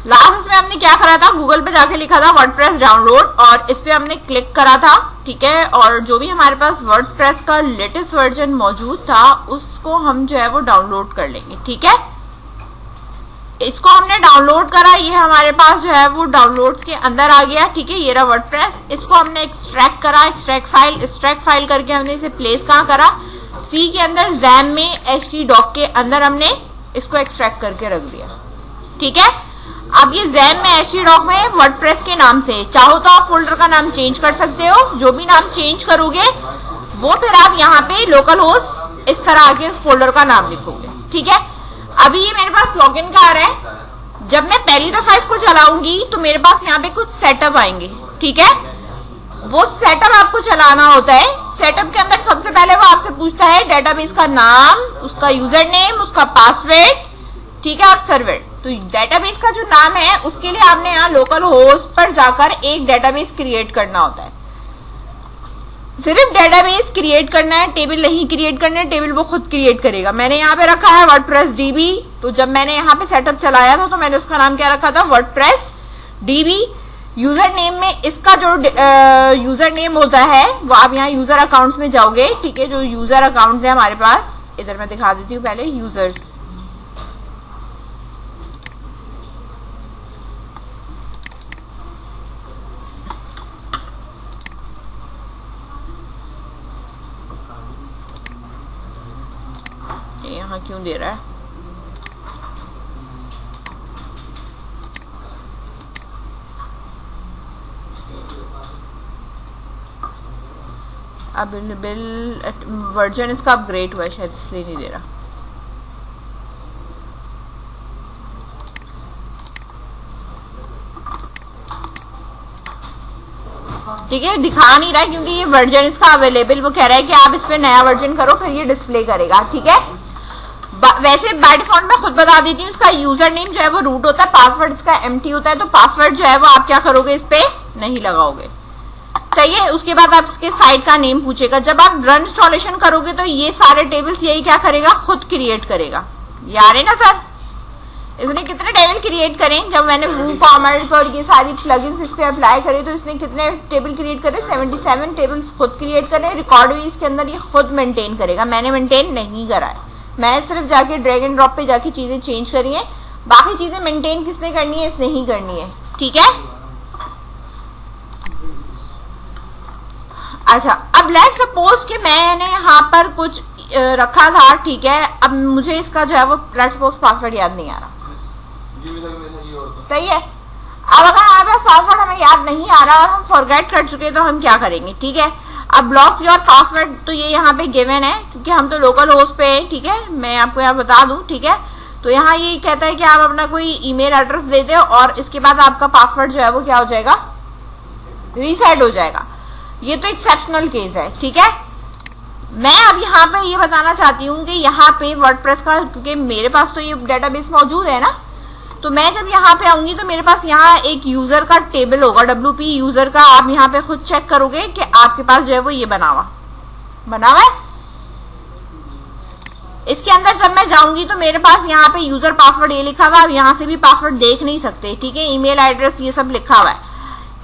Last में हमने क्या करा था, गूगल पे जाके लिखा था वर्डप्रेस डाउनलोड और इस पे हमने क्लिक करा था, ठीक है। और जो भी हमारे पास वर्डप्रेस का लेटेस्ट वर्जन मौजूद था उसको हम जो है वो डाउनलोड कर लेंगे, ठीक है। इसको हमने डाउनलोड करा, ये हमारे पास जो है वो डाउनलोड्स के अंदर आ गया, ठीक है। ये रहा वर्डप्रेस, इसको हमने एक्सट्रैक्ट करा, एक्सट्रैक्ट फाइल करके हमने इसे प्लेस कहाँ करा, सी के अंदर, जैम में, htdoc के अंदर हमने इसको एक्सट्रैक्ट करके रख दिया, ठीक है। अब ये जैम में, htdoc में वर्डप्रेस के नाम से, चाहो तो आप फोल्डर का नाम चेंज कर सकते हो, जो भी नाम चेंज करोगे वो फिर आप यहाँ पे लोकल होस्ट इस तरह आके इस फोल्डर का नाम लिखोगे, ठीक है। अभी ये मेरे पास लॉगिन का आ रहा है, जब मैं पहली दफा इसको चलाऊंगी तो मेरे पास यहाँ पे कुछ सेटअप आएंगे, ठीक है। वो सेटअप आपको चलाना होता है। सेटअप के अंदर सबसे पहले वो आपसे पूछता है डेटाबेस का नाम, उसका यूजर नेम, उसका पासवर्ड, ठीक है, और सर्वर। तो डेटाबेस का जो नाम है उसके लिए आपने यहाँ लोकल होस्ट पर जाकर एक डेटाबेस क्रिएट करना होता है। सिर्फ डेटाबेस क्रिएट करना है, टेबल नहीं क्रिएट करना है, टेबल वो खुद क्रिएट करेगा। मैंने यहाँ पे रखा है वर्डप्रेस डीबी, तो जब मैंने यहाँ पे सेटअप चलाया था तो मैंने उसका नाम क्या रखा था, वर्डप्रेस डीबी। यूजर नेम में इसका जो यूजर नेम होता है वो आप यहाँ यूजर अकाउंट्स में जाओगे, ठीक है। जो यूजर अकाउंट्स है हमारे पास, इधर मैं दिखा देती हूँ पहले यूजर्स, यहाँ क्यों दे रहा है, अब वर्जन इसका अपग्रेड हुआ है शायद इसलिए नहीं दे रहा, ठीक है। दिखा नहीं रहा है क्योंकि ये वर्जन इसका अवेलेबल, वो कह रहा है कि आप इस पे नया वर्जन करो फिर ये डिस्प्ले करेगा, ठीक है। वैसे बाय डिफॉल्ट मैं खुद बता देती हूँ, इसका यूजर नेम जो है वो रूट होता है, पासवर्ड इसका एम्प्टी होता है, तो पासवर्ड जो है वो आप क्या करोगे, इस पे नहीं लगाओगे, सही है। उसके बाद आप इसके साइट का नेम पूछेगा। जब आप रन इंस्टॉलेशन करोगे तो ये सारे टेबल्स यही क्या करेगा, खुद क्रिएट करेगा। यार है ना सर, इसने कितने टेबल क्रिएट करें, जब मैंने वूकॉमर्स और ये सारी प्लगइन्स इस पे अप्लाई करे तो इसने कितने टेबल क्रिएट करे, 77 टेबल्स खुद क्रिएट करे। रिकॉर्ड भी इसके अंदर ये खुद मेंटेन करेगा, मैंने मेंटेन नहीं करा है, मैं सिर्फ जाके ड्रैग एंड ड्रॉप पे जाके चीजें चेंज करी है, बाकी चीजें मेंटेन किसने करनी है, इसने ही करनी है, ठीक है। अच्छा, अब लेट्स सपोज कि मैंने यहाँ पर कुछ रखा था, ठीक है। अब मुझे इसका जो है वो लेट्स सपोज पासवर्ड याद नहीं आ रहा, सही है। अब अगर हमारे पास पासवर्ड हमें याद नहीं आ रहा और हम फॉरगेट कर चुके तो हम क्या करेंगे, ठीक है। अब ब्लॉक योर पासवर्ड, तो ये यहाँ पे गिवन है क्योंकि हम तो लोकल होस्ट पे हैं, ठीक है। मैं आपको यहाँ बता दूं, ठीक है। तो यहाँ ये कहता है कि आप अपना कोई ईमेल एड्रेस दे दो और इसके बाद आपका पासवर्ड जो है वो क्या हो जाएगा, रीसेट हो जाएगा। ये तो एक्सेप्शनल केस है, ठीक है। मैं अब यहाँ पे ये बताना चाहती हूँ कि यहाँ पे वर्डप्रेस का, क्योंकि मेरे पास तो ये डेटाबेस मौजूद है ना, तो मैं जब यहाँ पे आऊंगी तो मेरे पास यहाँ एक यूजर का टेबल होगा, WP यूजर का। आप यहाँ पे खुद चेक करोगे कि आपके पास जो है वो ये बना हुआ है। इसके अंदर जब मैं जाऊंगी तो मेरे पास यहाँ पे यूजर पासवर्ड ये लिखा हुआ है, आप यहाँ से भी पासवर्ड देख नहीं सकते, ठीक है। ईमेल एड्रेस ये सब लिखा हुआ है।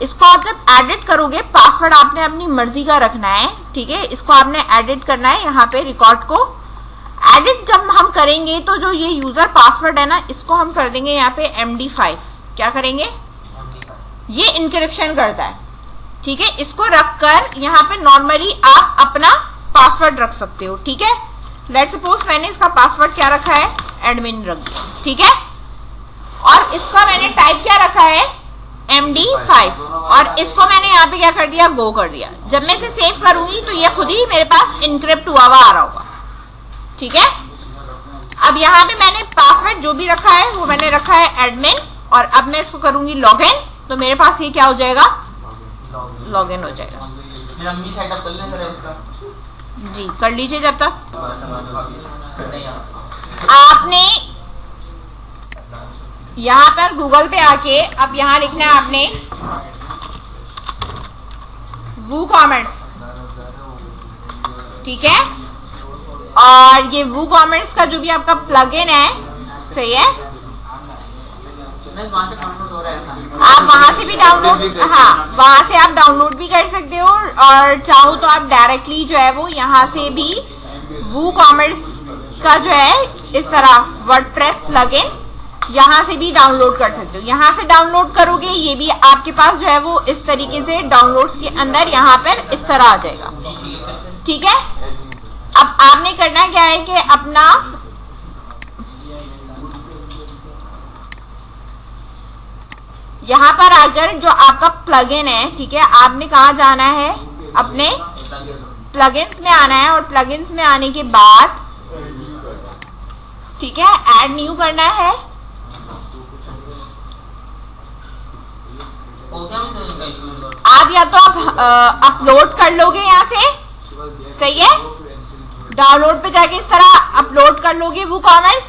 इसको आप जब एडिट करोगे, पासवर्ड आपने अपनी मर्जी का रखना है, ठीक है। इसको आपने एडिट करना है, यहाँ पे रिकॉर्ड को एडिट जब हम करेंगे तो जो ये यूजर पासवर्ड है ना, इसको हम कर देंगे यहाँ पे MD5। क्या करेंगे, ये इंक्रिप्शन करता है, ठीक है। इसको रखकर यहाँ पे नॉर्मली आप अपना पासवर्ड रख सकते हो, ठीक है। लेट्स सपोज मैंने इसका पासवर्ड क्या रखा है, एडमिन रख दिया, ठीक है। और इसका मैंने टाइप क्या रखा है, MD5, और इसको मैंने यहाँ पे क्या कर दिया, गो कर दिया। जब मैं इसे सेव करूंगी तो ये खुद ही मेरे पास इनक्रिप्ट हुआ आ रहा होगा, ठीक है। अब यहाँ पे मैंने पासवर्ड जो भी रखा है वो मैंने रखा है एडमिन, और अब मैं इसको करूंगी लॉगिन, तो मेरे पास ये क्या हो जाएगा, लॉगिन हो जाएगा। जी कर लीजिए। जब तक आपने यहाँ पर गूगल पे आके अब यहाँ लिखना है आपने वूकॉमर्स, ठीक है। और ये वूकॉमर्स का जो भी आपका प्लगइन है, सही है, वहाँ से डाउनलोड हो रहा है ऐसा? आप वहां से भी डाउनलोड, हाँ वहां से आप डाउनलोड भी कर सकते हो, और चाहो तो आप डायरेक्टली जो है वो यहाँ से भी वूकॉमर्स का जो है इस तरह वर्डप्रेस प्लगइन यहाँ से भी डाउनलोड कर सकते हो। यहाँ से डाउनलोड करोगे ये भी आपके पास जो है वो इस तरीके से डाउनलोड्स के अंदर यहाँ पर इस तरह आ जाएगा। ठीक है, अब आपने करना क्या है कि अपना यहाँ पर आकर जो आपका प्लगइन है, ठीक है, आपने कहाँ जाना है, अपने प्लगइन्स में आना है, और प्लगइन्स में आने के बाद ठीक है ऐड न्यू करना है। आप या तो आप अपलोड कर लोगे यहाँ से, सही है, डाउनलोड पे जाके इस तरह अपलोड कर लोगे वूकॉमर्स,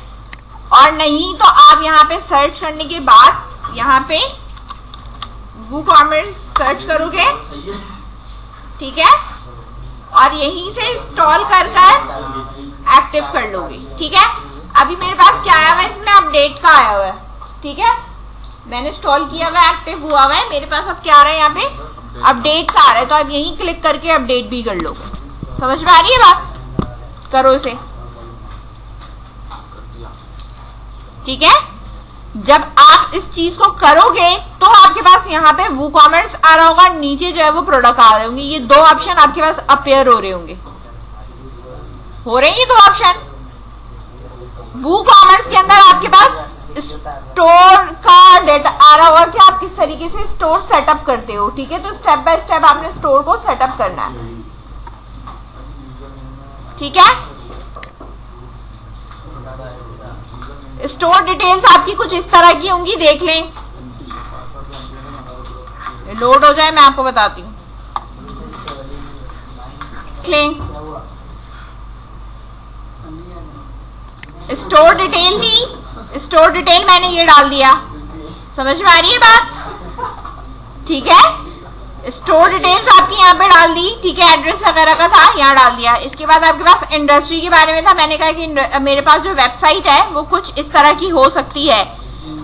और नहीं तो आप यहाँ पे सर्च करने के बाद यहाँ पे वूकॉमर्स सर्च करोगे, ठीक है, और यहीं से इंस्टॉल कर एक्टिव कर लोगे। ठीक है, अभी मेरे पास क्या आया हुआ है, इसमें अपडेट का आया हुआ है। ठीक है, मैंने इंस्टॉल किया हुआ है, एक्टिव हुआ हुआ है, मेरे पास अब क्या आ रहा है, यहाँ पे अपडेट का आ रहा है, तो आप यहीं क्लिक करके अपडेट भी कर लोगे। समझ में आ रही है बात? करो इसे। ठीक है, जब आप इस चीज को करोगे तो आपके पास यहाँ पे वूकॉमर्स आ रहा होगा, नीचे जो है वो प्रोडक्ट आ रहे होंगे, ये दो ऑप्शन आपके पास अपेयर हो रहे होंगे, हो रहे हैं ये दो ऑप्शन। वूकॉमर्स के अंदर आपके पास स्टोर का डेटा आ रहा होगा कि आप किस तरीके से स्टोर सेटअप करते हो। ठीक है, तो स्टेप बाय स्टेप आपने स्टोर को सेटअप करना है। ठीक है, स्टोर डिटेल्स आपकी कुछ इस तरह की होंगी, देख लें, लोड हो जाए मैं आपको बताती हूँ। स्टोर डिटेल थी, स्टोर डिटेल मैंने ये डाल दिया, समझ में आ रही है बात? ठीक है, स्टोर डिटेल्स आपकी यहाँ पे डाल दी, ठीक है, एड्रेस वगैरह का था यहाँ डाल दिया। इसके बाद आपके पास इंडस्ट्री के बारे में था, मैंने कहा कि मेरे पास जो वेबसाइट है वो कुछ इस तरह की हो सकती है।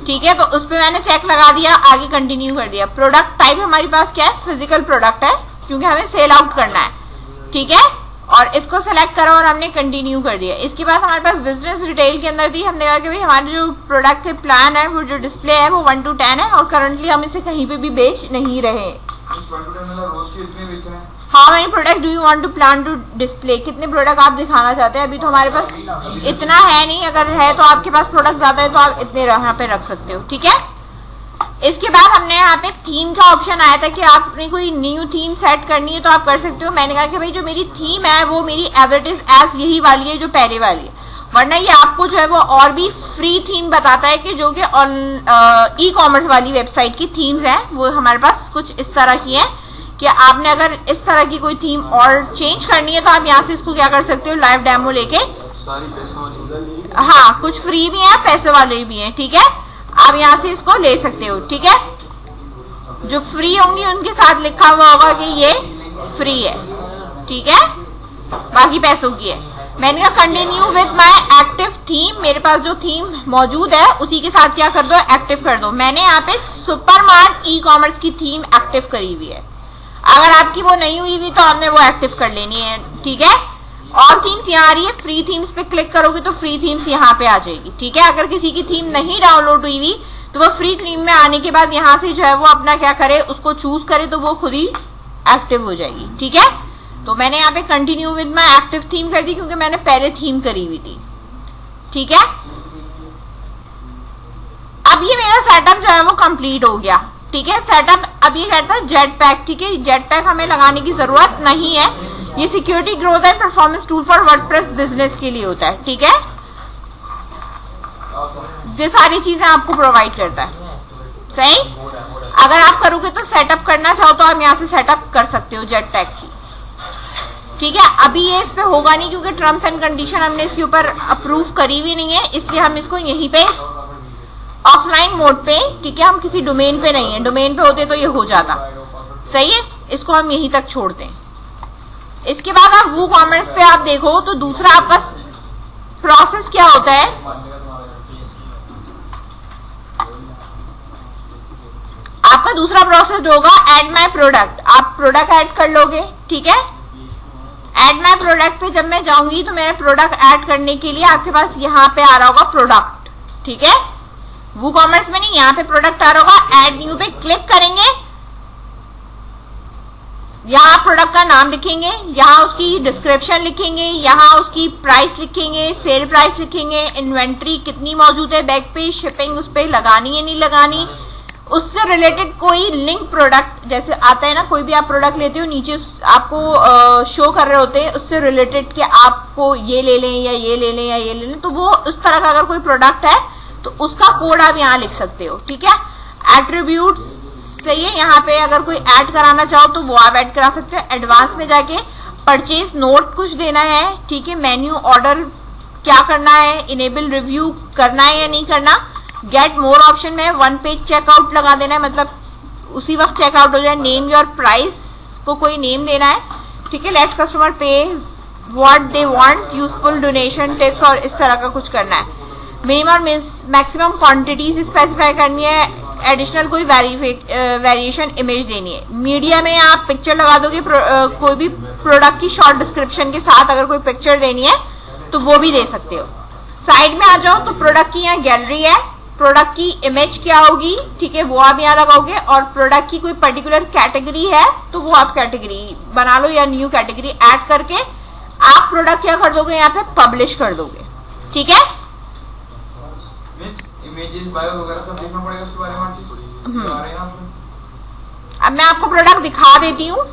ठीक है, तो उस पर मैंने चेक लगा दिया, आगे कंटिन्यू कर दिया। प्रोडक्ट टाइप हमारे पास क्या है, फिजिकल प्रोडक्ट है, क्योंकि हमें सेल आउट करना है। ठीक है, और इसको सेलेक्ट करा और हमने कंटिन्यू कर दिया। इसके बाद हमारे पास बिजनेस डिटेल के अंदर थी, हमने कहा कि भाई हमारे जो प्रोडक्ट के प्लान है वो जो डिस्प्ले है वो 1 to 10 है, और करंटली हम इसे कहीं पे भी बेच नहीं रहे। How many product do you want to plan to display, कितने प्रोडक्ट आप दिखाना चाहते हैं। अभी तो हमारे पास इतना है नहीं, अगर है तो आपके पास प्रोडक्ट ज्यादा है तो आप इतने यहाँ पे रख सकते हो। ठीक है, इसके बाद हमने यहाँ पे थीम का ऑप्शन आया था कि आपने कोई न्यू थीम सेट करनी है तो आप कर सकते हो। मैंने कहा कि भाई जो मेरी थीम है वो मेरी एज इट इज एज यही वाली है जो पहले वाली है, वरना ये आपको जो है वो और भी फ्री थीम बताता है कि जो कि ई कॉमर्स वाली वेबसाइट की थीम्स हैं वो हमारे पास कुछ इस तरह की है कि आपने अगर इस तरह की कोई थीम और चेंज करनी है तो आप यहाँ से इसको क्या कर सकते हो, लाइव डेमो लेके, हाँ कुछ फ्री भी है पैसे वाले भी हैं। ठीक है, आप यहाँ से इसको ले सकते हो। ठीक है, जो फ्री होंगी उनके साथ लिखा हुआ होगा कि ये फ्री है। ठीक है, बाकी पैसों की है। मैंने कहा continue with my active theme, मेरे पास जो थीम मौजूद है उसी के साथ क्या कर दो, एक्टिव कर दो। मैंने यहाँ पे सुपरमार्ट ई कॉमर्स की थीम एक्टिव करी हुई है, अगर आपकी वो नहीं हुई तो हमने वो एक्टिव कर लेनी है। ठीक है, और थीम्स यहाँ आ रही है, फ्री थीम्स पे क्लिक करोगे तो फ्री थीम्स यहाँ पे आ जाएगी। ठीक है, अगर किसी की थीम नहीं डाउनलोड हुई तो वो फ्री थीम में आने के बाद यहाँ से जो है वो अपना क्या करे, उसको चूज करे तो वो खुद ही एक्टिव हो जाएगी। ठीक है, तो मैंने यहाँ पे continue with my active theme कर दी क्योंकि मैंने पहले थीम करी हुई थी। ठीक है, अब ये मेरा सेटअप जो है वो कंप्लीट हो गया। ठीक है, सेटअप अब ये कहता है जेट पैक। ठीक है, जेट पैक हमें लगाने की जरूरत नहीं है, ये security growth and performance tool for WordPress business के लिए होता है। ठीक है, ये सारी चीजें आपको प्रोवाइड करता है। सही, अगर आप करोगे तो सेटअप करना चाहो तो आप यहाँ से सेटअप कर सकते हो जेट पैक की। ठीक है, अभी ये इस पे होगा नहीं क्योंकि टर्म्स एंड कंडीशन हमने इसके ऊपर अप्रूव करी हुई नहीं है, इसलिए हम इसको यहीं पे ऑफलाइन मोड पे, ठीक है, हम किसी डोमेन पे नहीं है, डोमेन पे होते तो ये हो जाता। सही है, इसको हम यहीं तक छोड़ते हैं। इसके बाद आप वू कॉमर्स पे आप देखो तो दूसरा आपका प्रोसेस क्या होता है, में दूसरा प्रोसेस होगा ऐड माय प्रोडक्ट। आप प्रोडक्ट ऐड कर लोगे, ठीक है। ऐड माय प्रोडक्ट पे जब मैं जाऊंगी तो मेरे प्रोडक्ट ऐड करने के लिए आपके पास यहाँ पे आ रहा होगा प्रोडक्ट, ठीक है। वूकॉमर्स में नहीं, यहाँ पे प्रोडक्ट आ रहा होगा, ऐड न्यू पे क्लिक करेंगे, यहाँ प्रोडक्ट का नाम लिखेंगे, यहाँ उसकी डिस्क्रिप्शन लिखेंगे, यहाँ उसकी प्राइस लिखेंगे, सेल प्राइस लिखेंगे, इन्वेंट्री कितनी मौजूद है बैग पे, शिपिंग उस पर लगानी है नहीं लगानी, उससे रिलेटेड कोई लिंक प्रोडक्ट जैसे आता है ना, कोई भी आप प्रोडक्ट लेते हो नीचे आपको शो कर रहे होते हैं उससे रिलेटेड कि आपको ये ले लें या ये ले लें या ये ले लें, तो वो उस तरह का अगर कोई प्रोडक्ट है तो उसका कोड आप यहाँ लिख सकते हो, ठीक है। एट्रीब्यूट्स सही है, यहाँ पे अगर कोई ऐड कराना चाहो तो वो आप ऐड करा सकते हो। एडवांस में जाके परचेज नोट कुछ देना है, ठीक है। मेन्यू ऑर्डर क्या करना है, इनेबल रिव्यू करना है या नहीं करना। गेट मोर ऑप्शन में वन पेज चेकआउट लगा देना है, मतलब उसी वक्त चेकआउट हो जाए। नेम योर प्राइस को कोई नेम देना है, ठीक है। लेट्स कस्टमर पे what they want, useful donation tips और इस तरह का कुछ करना है। मिनिमम मैक्सिमम क्वांटिटीज स्पेसिफाई करनी है, एडिशनल कोई वेरिएशन इमेज देनी है। मीडिया में आप पिक्चर लगा दोगे, कोई भी प्रोडक्ट की शॉर्ट डिस्क्रिप्शन के साथ अगर कोई पिक्चर देनी है तो वो भी दे सकते हो। साइड में आ जाओ तो प्रोडक्ट की यहाँ गैलरी है, प्रोडक्ट की इमेज क्या होगी, ठीक है, वो आप यहाँ लगाओगे। और प्रोडक्ट की कोई पर्टिकुलर कैटेगरी है तो वो आप कैटेगरी बना लो या न्यू कैटेगरी ऐड करके आप प्रोडक्ट क्या कर दोगे, यहाँ पे पब्लिश कर दोगे, ठीक है। इमेजेस बायो वगैरह सब देखना पड़ेगा उसके बारे में। अब मैं आपको प्रोडक्ट दिखा देती हूँ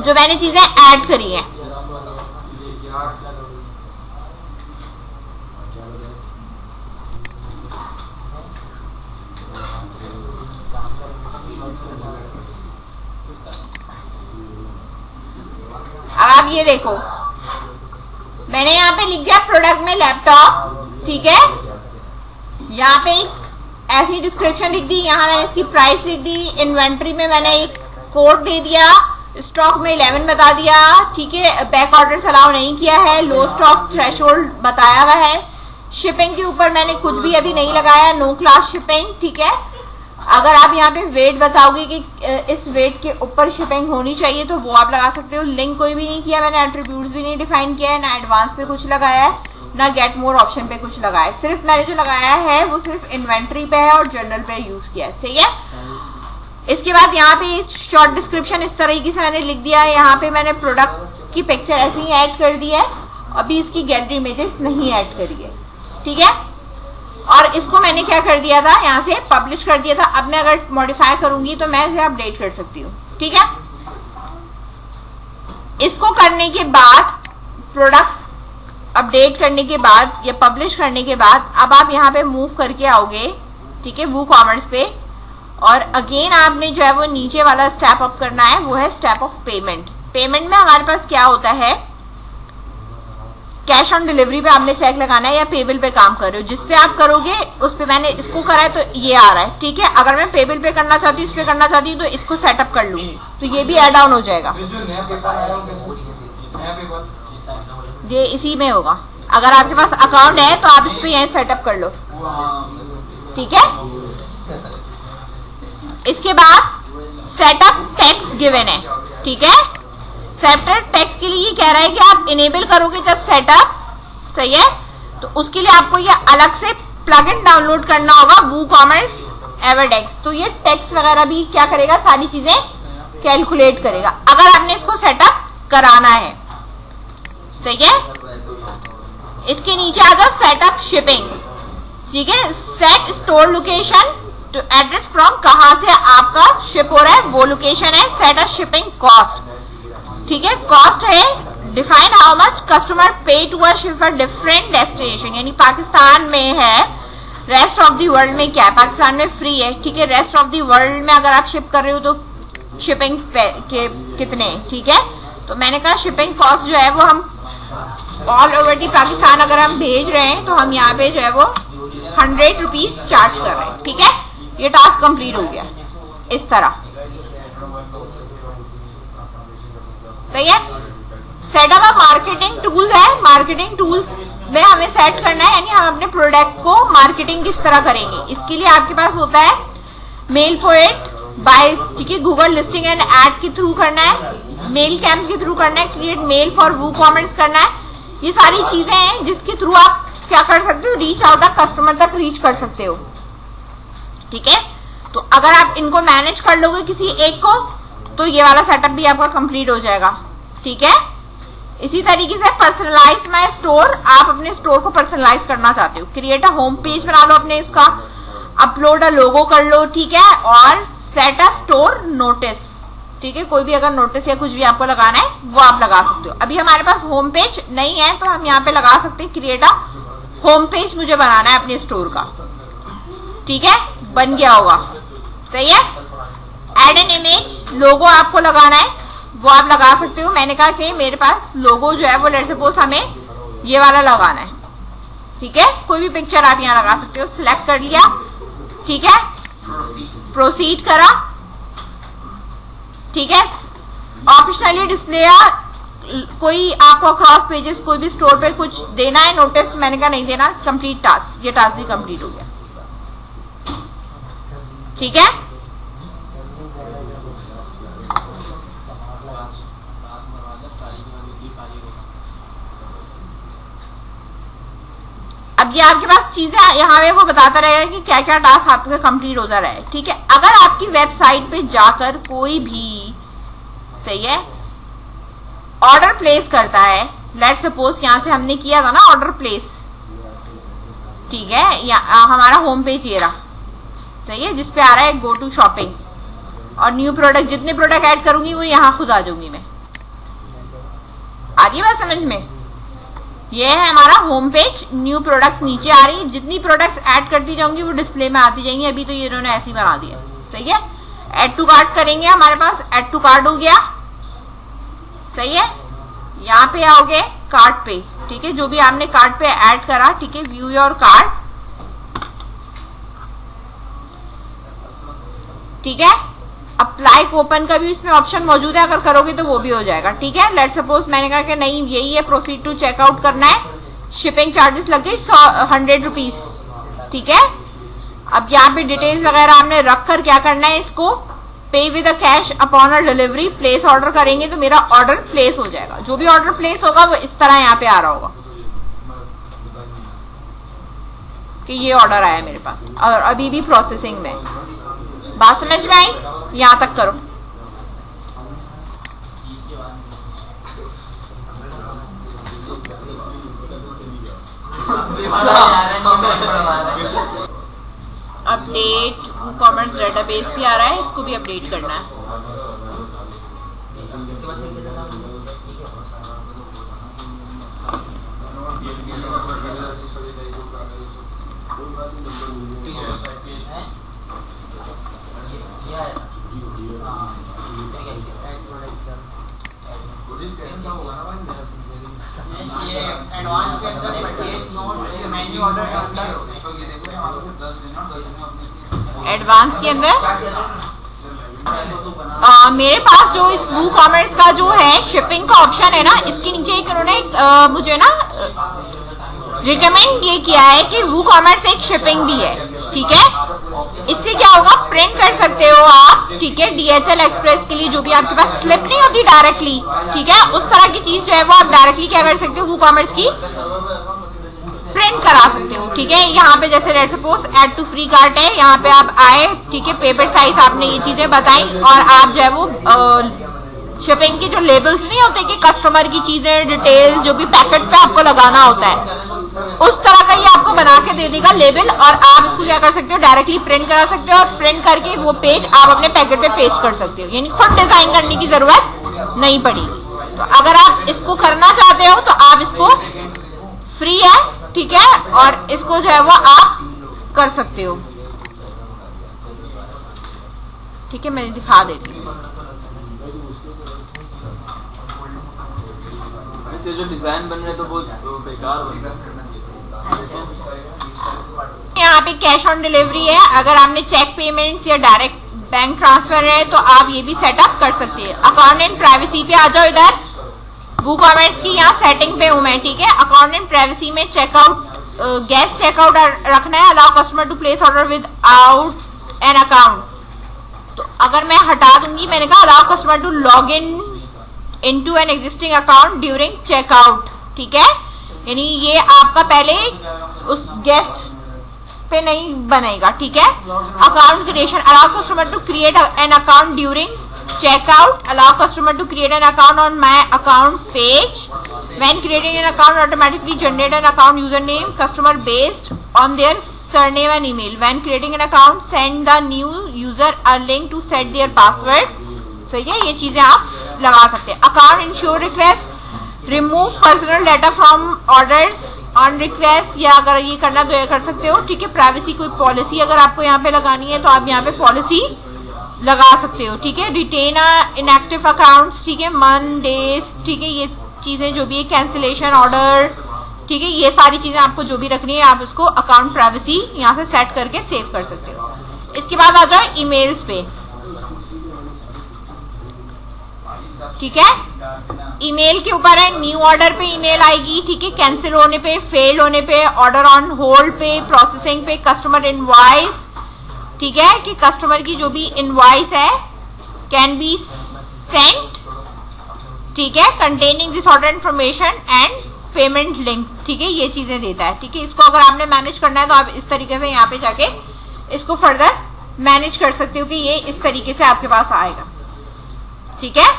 जो मैंने चीजें ऐड करी हैं। अब आप ये देखो, मैंने यहाँ पे लिख दिया प्रोडक्ट में लैपटॉप, ठीक है। यहाँ पे ऐसी डिस्क्रिप्शन लिख दी, यहाँ मैंने इसकी प्राइस लिख दी, इन्वेंट्री में मैंने एक कोड दे दिया, स्टॉक में 11 बता दिया, ठीक है। बैक ऑर्डर अलाउ नहीं किया है, लो स्टॉक थ्रेशोल्ड बताया हुआ है। शिपिंग के ऊपर मैंने कुछ भी अभी नहीं लगाया, नो क्लास शिपिंग, ठीक है। अगर आप यहाँ पे वेट बताओगे कि इस वेट के ऊपर शिपिंग होनी चाहिए तो वो आप लगा सकते हो। लिंक कोई भी नहीं किया मैंने, एट्रीब्यूट्स भी नहीं डिफाइन किया है, ना एडवांस पे कुछ लगाया है, ना गेट मोर ऑप्शन पे कुछ लगाया है। सिर्फ मैंने जो लगाया है वो सिर्फ इन्वेंट्री पे है और जनरल पे यूज किया है, सही है। इसके बाद यहाँ पे शॉर्ट डिस्क्रिप्शन इस तरीके से मैंने लिख दिया है। यहाँ पे मैंने प्रोडक्ट की पिक्चर ऐसे ही ऐड कर दी है, अभी इसकी गैलरी इमेजेस नहीं ऐड करी है, ठीक है। और इसको मैंने क्या कर दिया था, यहाँ से पब्लिश कर दिया था। अब मैं अगर मॉडिफाई करूंगी तो मैं इसे अपडेट कर सकती हूँ, ठीक है। इसको करने के बाद, प्रोडक्ट अपडेट करने के बाद या पब्लिश करने के बाद अब आप यहाँ पे मूव करके आओगे, ठीक है, वूकॉमर्स पे। और अगेन आपने जो है वो नीचे वाला स्टेप अप करना है, वो है स्टेप ऑफ पेमेंट। पेमेंट में हमारे पास क्या होता है, कैश ऑन डिलीवरी पे आपने चेक लगाना है या पेबल पे काम कर रहे हो, जिस पे आप करोगे उस पे मैंने इसको करा है तो ये आ रहा है, ठीक है। अगर मैं पेबल पे करना चाहती हूँ, इस पे करना चाहती हूँ तो इसको सेटअप कर लूंगी तो ये भी ऐड ऑन हो जाएगा। ये इसी में होगा, अगर आपके पास अकाउंट है तो आप इस पे यही सेटअप कर लो, ठीक है। इसके बाद सेटअप टैक्स गिवन है, ठीक है। सेटअप टैक्स के लिए ये कह रहा है कि आप इनेबल करोगे जब सेटअप, सही है, तो उसके लिए आपको ये अलग से प्लगइन डाउनलोड करना होगा, वूकॉमर्स एवरडेक्स। तो ये टैक्स वगैरह भी क्या करेगा, सारी चीजें कैलकुलेट करेगा अगर आपने इसको सेटअप कराना है, सही है। इसके नीचे आ जाओ सेटअप शिपिंग, ठीक है। Set store location to address from, कहां से आपका शिप हो रहा है वो लोकेशन है। सेटअप शिपिंग कॉस्ट, ठीक है, कॉस्ट है। Define how much customer pay to a ship for different destination, यानी पाकिस्तान में है, रेस्ट ऑफ द वर्ल्ड में क्या है, पाकिस्तान में फ्री है, ठीक है। रेस्ट ऑफ द वर्ल्ड में अगर आप शिप कर रहे हो तो शिपिंग के कितने, ठीक है। तो मैंने कहा शिपिंग कॉस्ट जो है वो हम ऑल ओवर दी पाकिस्तान अगर हम भेज रहे हैं तो हम यहाँ पे जो है वो 100 रुपीज चार्ज कर रहे हैं, ठीक है। ये टास्क कंप्लीट हो गया इस तरह, सही है। सेटअप ऑफ मार्केटिंग टूल्स है, मार्केटिंग टूल्स में हमें सेट करना है, यानी हम अपने प्रोडक्ट को मार्केटिंग किस तरह करेंगे। इसके लिए आपके पास होता है मेल पोएट बाय, ठीक है, गूगल लिस्टिंग एंड ऐड के थ्रू करना है, मेल कैंप के थ्रू करना है, क्रिएट मेल फॉर वूकॉमर्स करना है। ये सारी चीजें हैं जिसके थ्रू आप क्या कर सकते हो, रीच आउट ऑफ कस्टमर तक रीच कर सकते हो। ठीक है, तो अगर आप इनको मैनेज कर लोगे किसी एक को, तो ये वाला सेटअप भी आपका कंप्लीट हो जाएगा। ठीक है, इसी तरीके से पर्सनलाइज माय स्टोर, आप अपने स्टोर को पर्सनलाइज करना चाहते हो, क्रिएट अ होम पेज बना लो अपने इसका, अपलोड अ लोगो कर लो। ठीक है, और सेट अ स्टोर नोटिस। ठीक है, कोई भी अगर नोटिस या कुछ भी आपको लगाना है वो आप लगा सकते हो। अभी हमारे पास होम पेज नहीं है तो हम यहाँ पे लगा सकते हैं क्रिएट अ होम पेज, मुझे बनाना है अपने स्टोर का। ठीक है, बन गया होगा, सही है। एड एन इमेज, लोगो आपको लगाना है वो आप लगा सकते हो। मैंने कहा कि मेरे पास लोगो जो है वो लेट्स सपोज हमें ये वाला लगाना है। ठीक है, कोई भी पिक्चर आप यहाँ लगा सकते हो। सिलेक्ट कर लिया, ठीक है, प्रोसीड करा। ठीक है, ऑप्शनली डिस्प्ले, कोई आपको क्रॉस पेजेस कोई भी स्टोर पे कुछ देना है नोटिस, मैंने कहा नहीं देना। कंप्लीट टास्क, ये टास्क भी कंप्लीट हो गया। ठीक है, अब ये आपके पास चीजें यहाँ पे वो बताता रहेगा कि क्या क्या टास्क आपका कंप्लीट होता रहे। ठीक है, अगर आपकी वेबसाइट पे जाकर कोई भी, सही है, ऑर्डर प्लेस करता है, लेट्स सपोज यहाँ से हमने किया था ना ऑर्डर प्लेस, ठीक है, हमारा होम पेज ये रहा, सही है, जिसपे आ रहा है गो टू शॉपिंग और न्यू प्रोडक्ट। जितने प्रोडक्ट ऐड करूंगी वो यहाँ खुद आ जाऊंगी मैं। आ रही बात समझ में? ये है हमारा होम पेज, न्यू प्रोडक्ट्स नीचे आ रही है, जितनी प्रोडक्ट्स ऐड करती जाऊंगी वो डिस्प्ले में आती जाएंगी। अभी तो ये इन्होंने ऐसे ही बना दिया, सही है। ऐड टू कार्ट करेंगे, हमारे पास ऐड टू कार्ट हो गया, सही है। यहाँ पे आओगे कार्ट पे, ठीक है, जो भी आपने कार्ट पे ऐड करा, ठीक है, व्यू योर कार्ट, ठीक है। अप्लाई कूपन का भी इसमें ऑप्शन मौजूद है, अगर करोगे तो वो भी हो जाएगा। ठीक है, लेट सपोज मैंने कहा कि नहीं यही है, प्रोसीड टू चेकआउट करना है, शिपिंग चार्जेस लग गई 100 रुपीज। ठीक है, अब यहाँ पे डिटेल्स वगैरह आपने रख कर क्या करना है, इसको पे with cash upon a delivery, place order करेंगे तो मेरा ऑर्डर प्लेस हो जाएगा। जो भी ऑर्डर प्लेस होगा वो इस तरह यहाँ पे आ रहा होगा कि ये ऑर्डर आया मेरे पास और अभी भी प्रोसेसिंग में। बात समझ में आई? यहां तक करो। अपडेट कॉमर्स डेटाबेस भी आ रहा है, इसको भी अपडेट करना है। एडवांस के अंदर purchase note menu order advance के अंदर मेरे पास जो इस वू कॉमर्स का जो है शिपिंग का ऑप्शन है ना, इसके नीचे एक उन्होंने मुझे ना रिकमेंड ये किया है कि वू कॉमर्स एक शिपिंग भी है। ठीक है, इससे क्या होगा, प्रिंट कर सकते हो आप, ठीक है, DHL एक्सप्रेस के लिए जो भी आपके पास स्लिप नहीं होती डायरेक्टली, ठीक है, उस तरह की चीज जो है वो आप डायरेक्टली क्या कर सकते हो, वू कॉमर्स की प्रिंट करा सकते हो। ठीक है, यहाँ पे जैसे let suppose add to free cart है, यहाँ पे आप आए, ठीक है, पेपर साइज आपने ये चीजें बताई और आप जो है वो शिपिंग के जो लेबल्स नहीं होते कि कस्टमर की चीजें डिटेल जो भी पैकेट पे आपको लगाना होता है, उस तरह का ये आपको बना के दे देगा लेबल, और आप इसको क्या कर सकते हो, डायरेक्टली प्रिंट करा सकते हो और प्रिंट करके वो पेज आप अपने पैकेट पे पेस्ट कर सकते हो, यानी खुद डिजाइन करने की जरूरत नहीं पड़ेगी। तो अगर आप इसको करना चाहते हो तो आप इसको, फ्री है, ठीक है, और इसको जो है वो आप कर सकते हो। ठीक है, मैं दिखा देती हूँ। जो डिजाइन बन रहे तो बहुत बेकार बन रहा है। यहाँ पे कैश ऑन डिलीवरी है, अगर आपने चेक पेमेंट्स या डायरेक्ट बैंक ट्रांसफर है तो आप ये भी सेटअप कर सकते हैं। अकाउंट एंड प्राइवेसी पे आ जाओ, इधर वू कॉमर्स की यहाँ सेटिंग पे हूँ मैं। ठीक है, अकाउंट एंड प्राइवेसी में चेकआउट, गेस्ट चेकआउट रखना है, allow customer to place order without an account. अगर मैं हटा दूंगी, मैंने कहा allow customer to log in into an existing account during checkout, ठीक है, यानी ये आपका पहले उस गेस्ट पे नहीं बनेगा, ठीक है। Account creation, allow customer to create an account during checkout, allow customer to create an account on my account page. When creating an account, automatically generate an account username customer based on their surname and email. When creating an account, send the new user a link to set their password. सही है, ये चीजें आप लगा सकते हैं। Account ensure request, remove personal data from orders on request, या अगर ये करना तो ये कर सकते हो, ठीक है। प्राइवेसी कोई पॉलिसी अगर आपको यहाँ पे लगानी है तो आप यहाँ पे पॉलिसी लगा सकते हो, ठीक है। रिटेन इनएक्टिव अकाउंट्स, ठीक है, मंथ डेज, ठीक है, ये चीजें जो भी है, कैंसिलेशन ऑर्डर, ठीक है, ये सारी चीजें आपको जो भी रखनी है आप उसको अकाउंट प्राइवेसी यहाँ से सेट करके सेव कर सकते हो। इसके बाद आ जाओ ईमेल्स पे, ठीक है। ईमेल के ऊपर है, न्यू ऑर्डर पे ईमेल आएगी, ठीक है, कैंसिल होने पे, फेल होने पे, ऑर्डर ऑन होल्ड पे, प्रोसेसिंग पे, कस्टमर इनवॉइस, ठीक है, कि कस्टमर की जो भी इनवॉइस है कैन बी सेंट, ठीक है, containing this order information and payment link, ठीक है, ये चीजें देता है, ठीक है। इसको अगर आपने मैनेज करना है तो आप इस तरीके से यहाँ पे जाके इसको फर्दर मैनेज कर सकते हो कि ये इस तरीके से आपके पास आएगा, ठीक है।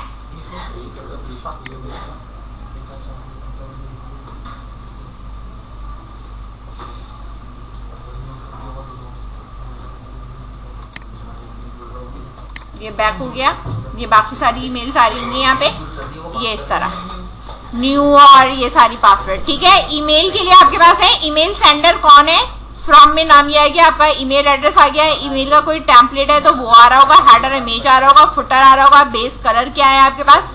ये बैक हो गया, ये बाकी सारी ईमेल्स आ रही होंगी यहाँ पे, ये इस तरह न्यू और ये सारी पासवर्ड, ठीक है। ईमेल के लिए आपके पास है ईमेल सेंडर कौन है, फ्रॉम में नाम ये आ गया, आपका ईमेल एड्रेस आ गया, ईमेल का कोई टेम्पलेट है तो वो आ रहा होगा, हेडर इमेज आ रहा होगा, फुटर आ रहा होगा, बेस कलर क्या है आपके पास।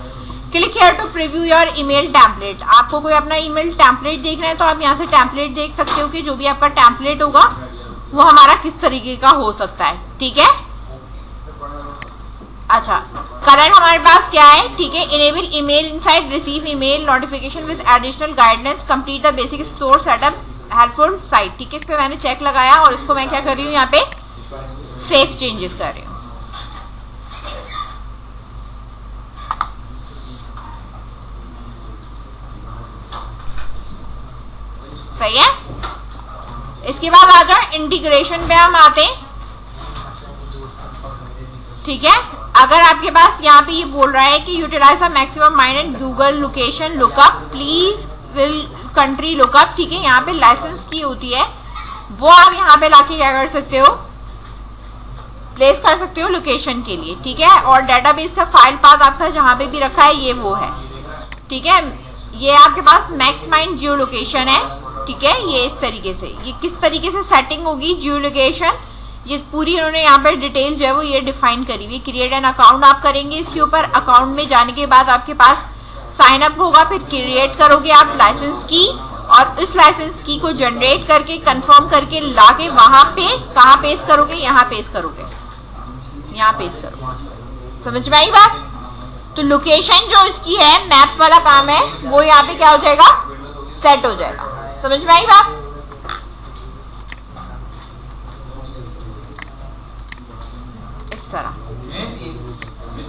Click here to preview your email template, आपको कोई अपना ईमेल टेम्पलेट देखना है तो आप यहाँ से टेम्पलेट देख सकते हो कि जो भी आपका टेम्पलेट होगा वो हमारा किस तरीके का हो सकता है, ठीक है। अच्छा, करंट हमारे पास क्या है, ठीक है, enable email inside, receive email notification with additional guidance, complete the basic store setup, helpful site, ठीक है। इस पे मैंने चेक लगाया और इसको मैं क्या कर रही हूँ, यहाँ पे सेव चेंजेस कर रही हूँ। सही है। इसके बाद आ जाओ इंटीग्रेशन पे हम आते हैं, ठीक है। अगर आपके पास यहाँ पे ये बोल रहा है कि utilise the maximum mind and Google location lookup, please will country lookup, ठीक है, यहाँ पे लाइसेंस की होती है वो आप यहाँ पे लाके क्या कर सकते हो, प्लेस कर सकते हो लोकेशन के लिए, ठीक है। और डेटाबेस का फाइल पाथ आपका जहाँ पे भी रखा है ये वो है, ठीक है। ये आपके पास मैक्स माइंड जियो लोकेशन है, ठीक है। ये इस तरीके से, ये किस तरीके से सेटिंग होगी जियो लोकेशन, ये पूरी इन्होंने यहाँ पे डिटेल जो है वो ये डिफाइन करी हुई। क्रिएट एन अकाउंट आप करेंगे, इसके ऊपर अकाउंट में जाने के बाद आपके पास साइन अप होगा, फिर क्रिएट करोगे आप लाइसेंस की, और इस लाइसेंस की को जनरेट करके कंफर्म करके लाके वहां पे कहाँ पेस्ट करोगे, यहाँ पेस्ट करोगे, यहाँ पेस्ट करोगे, समझ में आई बात। तो लोकेशन जो इसकी है, मैप वाला काम है, वो यहाँ पे क्या हो जाएगा, सेट हो जाएगा, समझ में आई बात।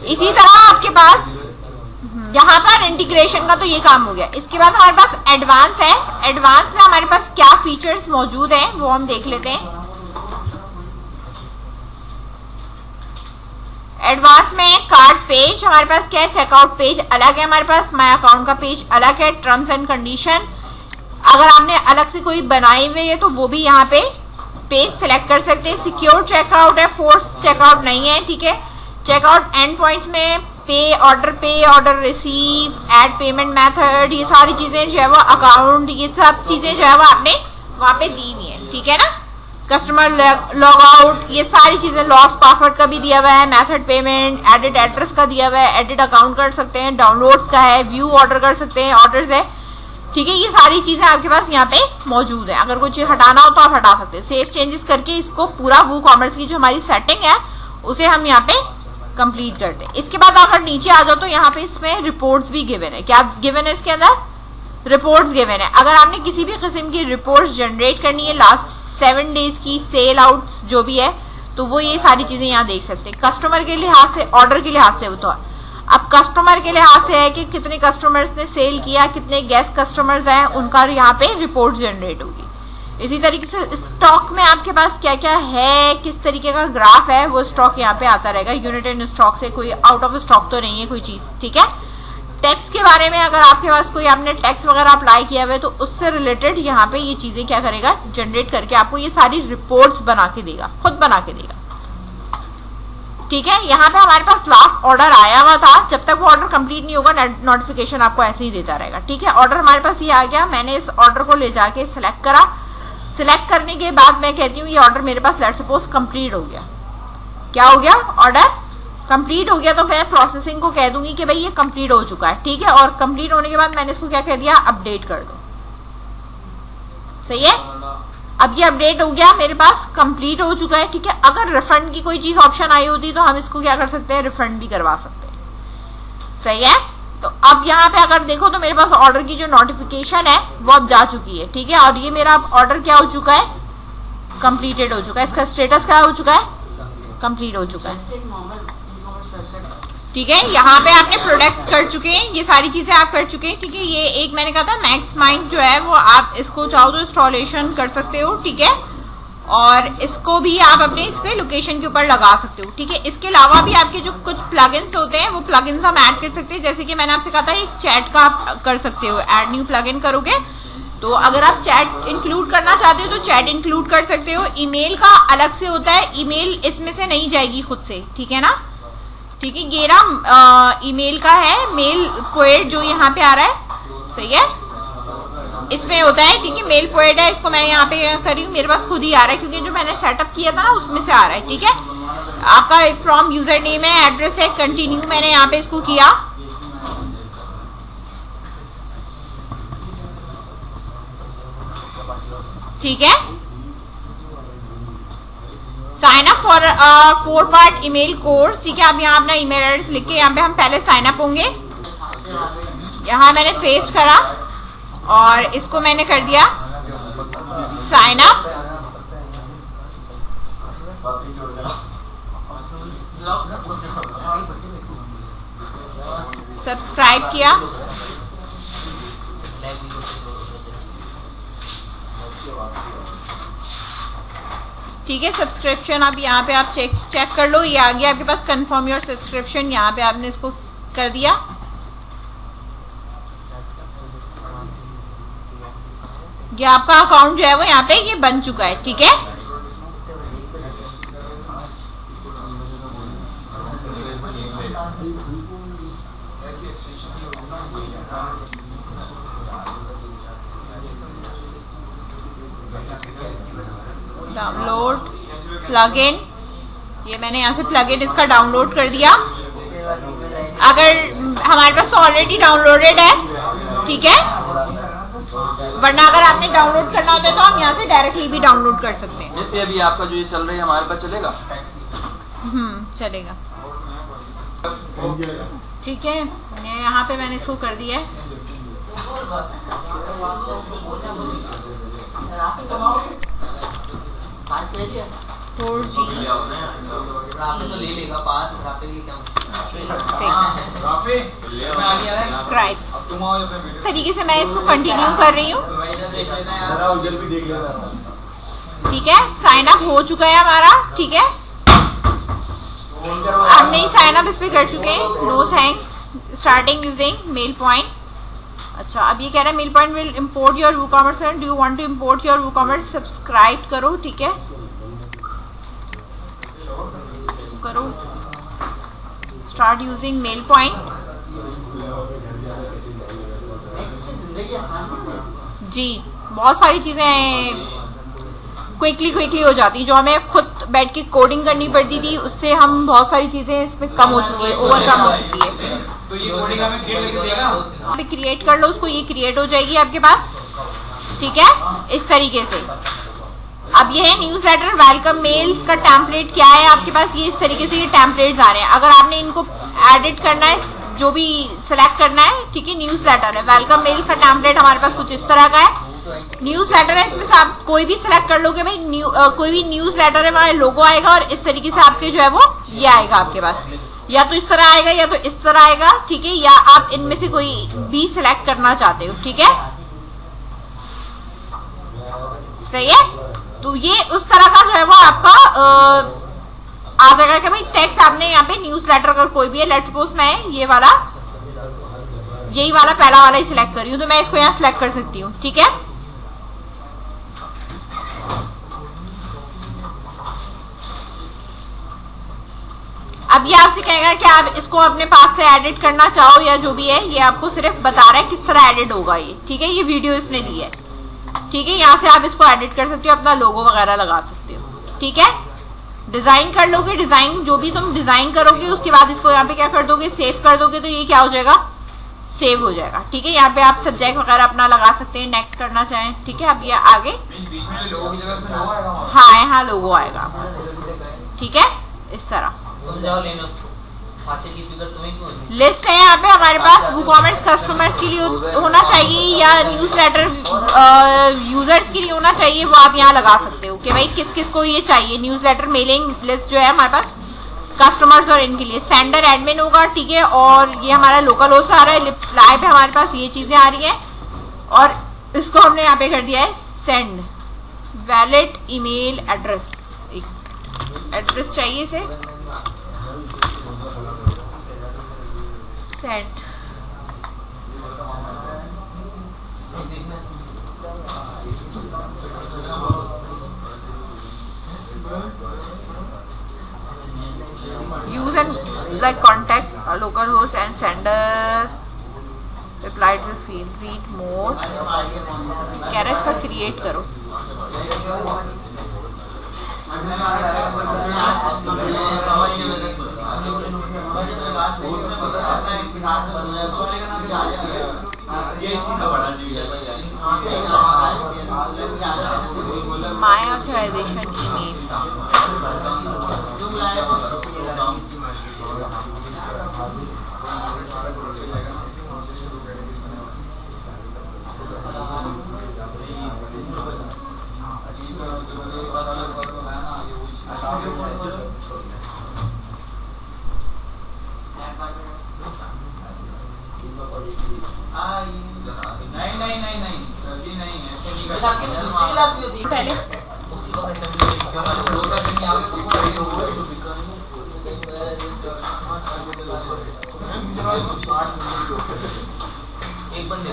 इसी तरह आपके पास यहाँ पर इंटीग्रेशन का तो ये काम हो गया। इसके बाद हमारे पास एडवांस है, एडवांस में हमारे पास क्या फीचर्स मौजूद हैं वो हम देख लेते हैं। एडवांस में कार्ड पेज हमारे पास क्या है, चेकआउट पेज अलग है, हमारे पास माय अकाउंट का पेज अलग है, टर्म्स एंड कंडीशन अगर आपने अलग से कोई बनाए हुए है तो वो भी यहाँ पे पेज सिलेक्ट कर सकते हैं। सिक्योर चेकआउट है, फोर्स चेकआउट नहीं है, ठीक है। चेकआउट एंड पॉइंट्स में पे order receive, add payment method, ये सारी चीजें जो है वो अकाउंट, ये सब चीजें जो है वो आपने वहां पे दी हुई है, ठीक है ना। कस्टमर लॉग आउट, ये सारी चीजें, लॉस पासवर्ड का भी दिया हुआ है, मेथड पेमेंट, एडिट एड्रेस का दिया हुआ है, एडिट अकाउंट कर सकते हैं, डाउनलोड्स का है, व्यू ऑर्डर कर सकते हैं, ऑर्डर्स है, ठीक है। ये सारी चीजें आपके पास यहाँ पे मौजूद है। अगर कोई चीज हटाना हो तो आप हटा सकते हैं। सेव चेंजेस करके इसको पूरा वूकॉमर्स की जो हमारी सेटिंग है उसे हम यहाँ पे कंप्लीट करते हैं। इसके बाद अगर नीचे आ जाओ तो यहाँ पे इसमें रिपोर्ट्स भी गिवन है। क्या गिवन है इसके अंदर, रिपोर्ट्स गिवन है। अगर आपने किसी भी किस्म की रिपोर्ट्स जनरेट करनी है लास्ट 7 डेज की, सेल आउट्स जो भी है, तो वो ये सारी चीजें यहाँ देख सकते हैं। कस्टमर के लिहाज से, ऑर्डर के लिहाज से वो तो अब कस्टमर के लिहाज से है कि कितने कस्टमर्स ने सेल किया, कितने गेस्ट कस्टमर्स हैं, उनका यहाँ पे रिपोर्ट जनरेट होगी। इसी तरीके से स्टॉक में आपके पास क्या क्या है, किस तरीके का ग्राफ है, वो स्टॉक यहाँ पे आता रहेगा। यूनिट इन स्टॉक से कोई आउट ऑफ स्टॉक तो नहीं है कोई चीज, ठीक है। टैक्स के बारे में अगर आपके पास कोई आपने टैक्स वगैरह अप्लाई किया हुआ है तो उससे रिलेटेड यहाँ पे ये चीजें क्या करेगा, जनरेट करके आपको ये सारी रिपोर्ट्स बना के देगा, खुद बना के देगा, ठीक है। यहाँ पे हमारे पास लास्ट ऑर्डर आया हुआ था, जब तक वो ऑर्डर कंप्लीट नहीं होगा नोटिफिकेशन आपको ऐसे ही देता रहेगा, ठीक है। ऑर्डर हमारे पास ये आ गया, मैंने इस ऑर्डर को ले जाके सिलेक्ट करा। सिलेक्ट करने के बाद मैं कहती हूँ ये ऑर्डर मेरे पास लेट्स सपोज कंप्लीट हो गया। क्या हो गया, ऑर्डर कंप्लीट हो गया, तो मैं प्रोसेसिंग को कह दूंगी कि भाई ये कंप्लीट हो चुका है, ठीक है। और कंप्लीट होने के बाद मैंने इसको क्या कह दिया, अपडेट कर दो, सही है। अब ये अपडेट हो गया, मेरे पास कंप्लीट हो चुका है, ठीक है। अगर रिफंड की कोई चीज ऑप्शन आई होती तो हम इसको क्या कर सकते हैं, रिफंड भी करवा सकते हैं, सही है। तो अब यहाँ पे अगर देखो तो मेरे पास ऑर्डर की जो नोटिफिकेशन है वो अब जा चुकी है, ठीक है। और ये मेरा ऑर्डर क्या हो चुका है, कंप्लीटेड हो चुका है, इसका स्टेटस क्या हो चुका है, कंप्लीट हो चुका है, ठीक है। यहाँ पे आपने प्रोडक्ट्स कर चुके हैं, ये सारी चीजें आप कर चुके हैं, ठीक है। ये एक मैंने कहा था मैक्स माइंड जो है वो आप इसको चाहो तो इंस्टॉलेशन कर सकते हो, ठीक है। और इसको भी आप अपने इस पे लोकेशन के ऊपर लगा सकते हो, ठीक है। इसके अलावा भी आपके जो कुछ प्लगइन्स होते हैं वो प्लगइन्स हम ऐड कर सकते हैं, जैसे कि मैंने आपसे कहा था एक चैट का आप कर सकते हो, ऐड न्यू प्लगइन करोगे तो अगर आप चैट इंक्लूड करना चाहते हो तो चैट इंक्लूड कर सकते हो। ईमेल का अलग से होता है, ईमेल इसमें से नहीं जाएगी खुद से, ठीक है ना, ठीक है। गेरा ईमेल का है, मेल पोएट जो यहाँ पे आ रहा है, सही है, इसमें होता है, ठीक है। मेल पोएट है, इसको मैंने यहाँ पे करी हूँ, मेरे पास खुद ही आ रहा है क्योंकि जो मैंने सेटअप किया था ना उसमें से आ रहा है, ठीक है। आपका फ्रॉम यूजर नेम है, एड्रेस है, कंटिन्यू मैंने यहाँ पे इसको किया, ठीक है। Sign up for 4 part email course, ठीक है। अब यहाँ अपना ईमेल एड्रेस लिख के यहाँ पे हम पहले साइन अप होंगे, यहाँ मैंने पेस्ट करा और इसको मैंने कर दिया साइन अप, सब्सक्राइब किया, ठीक है। सब्सक्रिप्शन अब यहाँ पे आप चेक कर लो, ये आ गया आपके पास कंफर्म योर सब्सक्रिप्शन, यहाँ पे आपने इसको कर दिया, ये आपका अकाउंट जो है वो यहाँ पे ये बन चुका है, ठीक है। डाउनलोड प्लगइन, ये मैंने यहाँ से प्लगइन इसका डाउनलोड कर दिया। अगर हमारे पास तो ऑलरेडी डाउनलोडेड है, ठीक है, वरना अगर आपने डाउनलोड करना होता है तो हम यहाँ से डायरेक्टली भी डाउनलोड कर सकते हैं। जैसे अभी आपका जो ये चल रहा है हमारे पास चलेगा, चलेगा, ठीक है। यहाँ पे मैंने इसको कर दिया है, सब्सक्राइब तरीके से मैं इसको कंटिन्यू कर रही हूँ, ठीक है। साइन अप हो चुका है हमारा, ठीक है। हमने ही साइन अप इस पे कर चुके हैं, no thanks, starting using MailPoint. अच्छा, अब ये कह रहा है MailPoint will import your WooCommerce, do you want to import your WooCommerce, subscribe करो, ठीक है, करो, स्टार्ट यूजिंग मेल पॉइंट। जी, बहुत सारी चीजें क्विकली हो जाती, जो हमें खुद बैठ के कोडिंग करनी पड़ती थी उससे हम बहुत सारी चीजें इसमें कम हो चुकी है, ओवरकम हो चुकी है। तो ये कोडिंग हमें क्रिएट करके देगा, अभी क्रिएट कर लो उसको, ये क्रिएट हो जाएगी आपके पास, ठीक है, इस तरीके से। अब ये है न्यूज़लेटर वेलकम मेल्स का टेम्पलेट क्या है आपके पास, ये इस तरीके से ये टेम्पलेट्स आ रहे हैं। अगर आपने इनको एडिट करना है, जो भी सिलेक्ट करना है, ठीक है, न्यूज़लेटर है, वेलकम मेल्स का टेम्पलेट हमारे पास कुछ इस तरह का है। न्यूज लेटर है, इसमें से आप कोई भी सिलेक्ट कर लोगे भाई। कोई भी न्यूज लेटर है, वहां लोगो आएगा और इस तरीके से आपके जो है वो ये आएगा आपके पास, या तो इस तरह आएगा या तो इस तरह आएगा, ठीक है। या आप इनमें से कोई भी सिलेक्ट करना चाहते हो, ठीक है, सही है। तो ये उस तरह का जो है वो आपका आ जाएगा कि भाई टेक्स्ट आपने यहाँ पे न्यूज लेटर अगर कोई भी है, लेट्स सपोज मैं ये वाला यही वाला पहला वाला ही सिलेक्ट कर रही हूँ, तो मैं इसको यहाँ सिलेक्ट कर सकती हूँ, ठीक है। अब ये आपसे कहेगा कि आप इसको अपने पास से एडिट करना चाहो या जो भी है, ये आपको सिर्फ बता रहा है किस तरह एडिट होगा ये, ठीक है। ये वीडियो इसने दी है, ठीक है। यहाँ से आप इसको एडिट कर सकते हो, अपना लोगो वगैरह लगा सकते हो, ठीक है। डिजाइन कर लोगे, डिजाइन जो भी तुम डिजाइन करोगे उसके बाद इसको यहाँ पे क्या कर दोगे, सेव कर दोगे, तो ये क्या हो जाएगा, सेव हो जाएगा, ठीक है। यहाँ पे आप सब्जेक्ट वगैरह अपना लगा सकते हैं, नेक्स्ट करना चाहें, ठीक है। अब ये आगे बीच में लोगों की जगह इसमें लोगो आएगा हमारा। हाँ, यहाँ लोगो आएगा, ठीक है, इस तरह। लिस्ट है यहाँ पे हमारे पास, वो कॉमर्स कस्टमर्स के लिए होना चाहिए या न्यूज लेटर यूजर्स के लिए होना चाहिए, वो आप यहाँ लगा सकते हो कि भाई किस किस को ये चाहिए। न्यूज लेटर मेलिंग लिस्ट जो है हमारे पास कस्टमर्स और इनके लिए, सेंडर एडमिन होगा, ठीक है। और ये हमारा लोकल होस्ट आ रहा है, रिप्लाई पे हमारे पास ये चीजें आ रही हैं, और इसको हमने यहाँ पे कर दिया है send valid email address, address चाहिए इसे send. Use and like contact local host and sender reply to field read more, कह रहा है इसका क्रिएट करो। माय ऑथराइजेशन ईमेल, पहले एक बंदे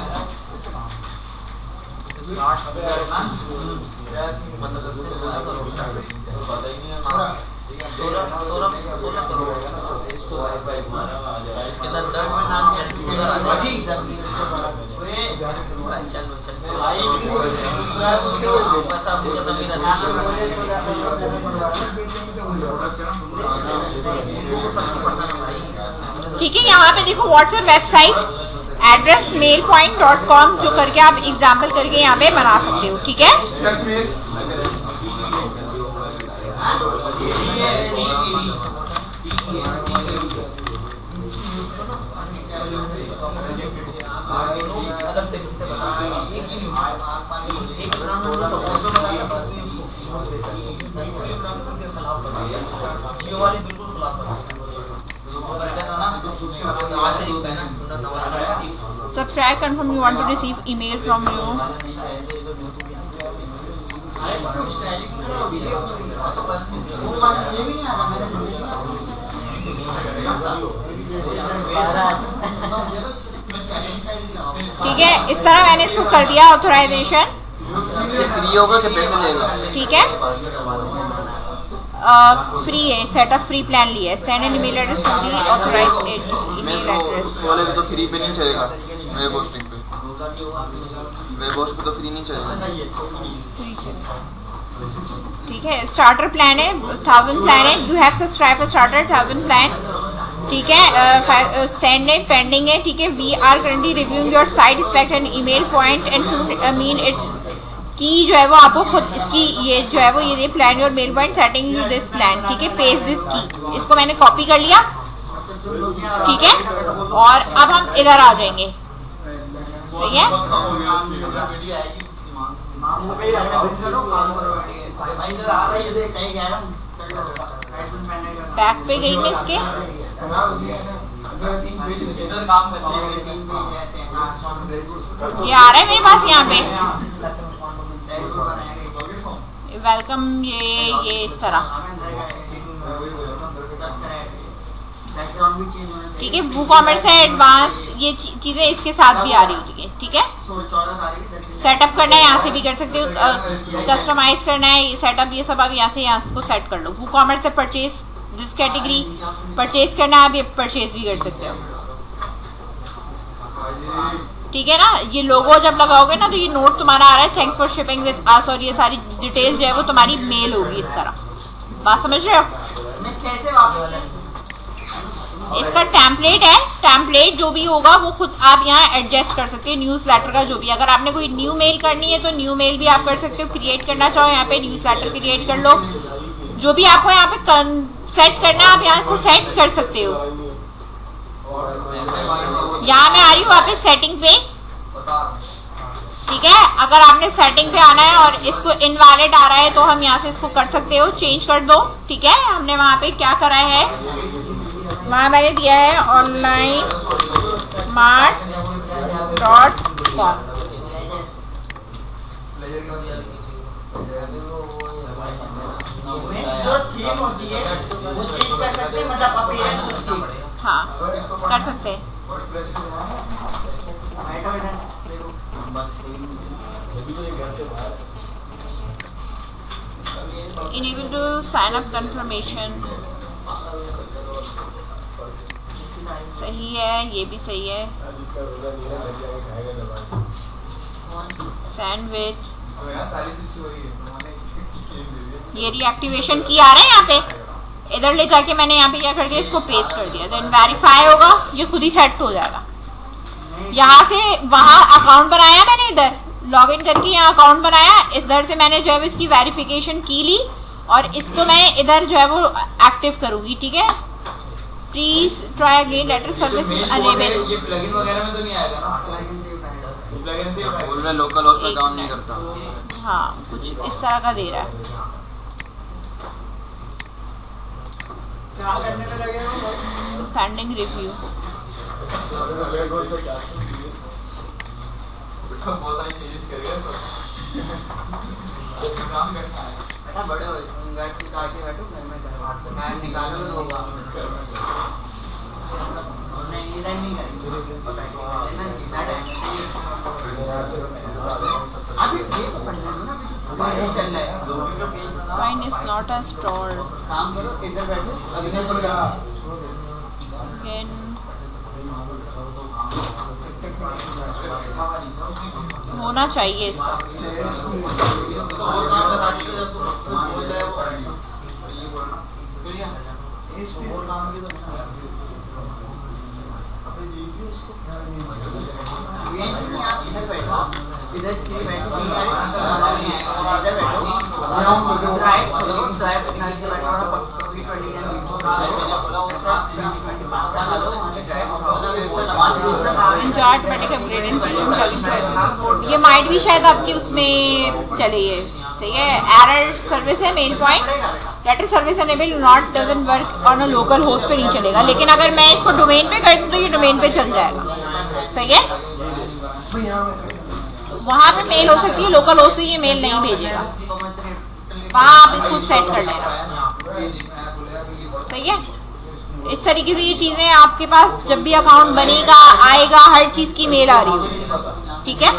ठीक है। यहाँ पे देखो व्हाट्सएप वेबसाइट एड्रेस mailpoint.com जो करके आप एग्जाम्पल करके यहाँ पे बना सकते हो, ठीक है। Subscribe, confirm you want to receive email from you. ठीक है, इस तरह मैंने इसको कर दिया ऑथराइजेशन। फ्री होगा कि पैसे लेगा? ठीक है, फ्री है, सेटअप फ्री प्लान लिया है। Send an email address to the authorised email address. वाले पे तो फ्री पे नहीं चलेगा, वेब होस्टिंग पे, वेब होस्ट पे तो फ्री नहीं चलेगा। ठीक है, स्टार्टर प्लान है 1000 प्लान है, you have subscribe for starter 1000 plan. ठीक है, सेंड इट पेंडिंग है। ठीक है, we are currently reviewing your site expect an email point and mean it's की जो है वो आपको खुद इसकी ये जो है वो ये plan your MailPoint setting this plan. ठीक है, पेस्ट दिस की, इसको मैंने कॉपी कर लिया। ठीक है, और अब हम इधर आ जाएंगे। सही है, मुंह पे ही रखना बंद करो, काम करो बैठ के। भाई इधर आ रहा है, ये देख कहीं गया है, हेडफोन पहनने का। बैक पे गई मैं इसके, इधर काम करती है, 3 पेज रहते हैं। हां, ये आ रहा है मेरे पास यहाँ पे वेलकम, ये इस तरह, ठीक है। वूकॉमर्स है एडवांस, ये चीजें इसके साथ भी आ रही होती है, ठीक है। सेटअप करना है यहाँ से भी कर सकते हो, कस्टमाइज करना है सेटअप, ये सब आप यहाँ से यहाँ को सेट कर लो। वूकॉमर्स से परचेज जिस कैटेगरी परचेज करना है आप ये परचेज भी कर सकते हो, ठीक है ना। ये लोगो जब लगाओगे ना तो ये नोट तुम्हारा आ रहा है thanks for shipping with us, और ये सारी डिटेल्स जो है वो तुम्हारी मेल होगी इस तरह। बात समझ रहे हो? कैसे वापस इसका टेम्पलेट है, टेम्पलेट जो भी होगा वो खुद आप यहाँ एडजस्ट कर सकते हो। न्यूज़ लेटर का जो भी, अगर आपने कोई न्यू मेल करनी है तो न्यू मेल भी आप कर सकते हो, क्रिएट करना चाहो यहाँ पे न्यूज़ लेटर क्रिएट कर लो। जो भी आपको यहाँ पे सेट करना है आप यहाँ इसको सेट कर सकते हो। यहाँ मैं आ रही हूँ वापस सेटिंग पे, ठीक है। अगर आपने सेटिंग पे आना है और इसको इनवैलिड आ रहा है तो हम यहाँ से इसको कर सकते हो, चेंज कर दो, ठीक है। हमने वहाँ पे क्या करा है, वहाँ मैंने दिया है onlinemart.com, जो थीम होती है वो चेंज कर सकते हैं, मतलब अपीयरेंस उसकी। हाँ कर सकते हैं। Enable to sign up confirmation, सही है, ये भी सही है। सैंडविच, ये रीएक्टिवेशन की आ रहा है यहाँ पे, इधर ले जाके मैंने यहाँ पे क्या कर दिया, इसको पेस्ट कर दिया, देन वेरीफाई होगा, ये खुद ही सेट हो जाएगा। यहाँ से वहाँ अकाउंट बनाया मैंने, इधर लॉगिन करके यहाँ अकाउंट बनाया, इधर से मैंने जो है इसकी वेरिफिकेशन की ली और इसको मैं इधर जो है वो एक्टिव करूँगी, ठीक है। Please try again, letter service enable. ये प्लगइन वगैरह में तो नहीं आएगा ना? प्लगइन से बोल रहे लोकल होस्ट पे काम नहीं करता। हाँ कुछ इस तरह का दे रहा है। क्या करने में लगेगा? पेंडिंग रिव्यू, बहुत सारी चीजें करेगा इसको काम करना है। बेटा बड़े हो घर से आके बैठो, घर में करो, मैं निकालोगे तो होगा नहीं, इधर नहीं करेंगे, ना कितना टाइम अभी ये तो पढ़ना है ना, अभी चल रहा है। फाइन इज नॉट इंस्टॉल्ड, काम करो, इधर बैठो, अभी नहीं पड़ेगा। अगेन होना चाहिए इसका। इधर स्क्रीन वैसे सही आ रही है, इधर बैठो, ड्राइव करो, ड्राइव करने के बाद थोड़ा चार्ट ये माइट भी शायद आपकी उसमें चले, ये सही है। एरर सर्विस है main point, letter service enable not doesn't work on a local host पे नहीं चलेगा, लेकिन अगर मैं इसको डोमेन पे कर दूं तो ये डोमेन पे चल जाएगा, सही है। वहां पे मेल हो सकती है, लोकल होस्ट से ये मेल नहीं भेजेगा, वहां आप इसको सेट कर लेना, सही है। इस तरीके से ये चीजें आपके पास जब भी अकाउंट बनेगा आएगा, हर चीज की मेल आ रही होगी, ठीक है।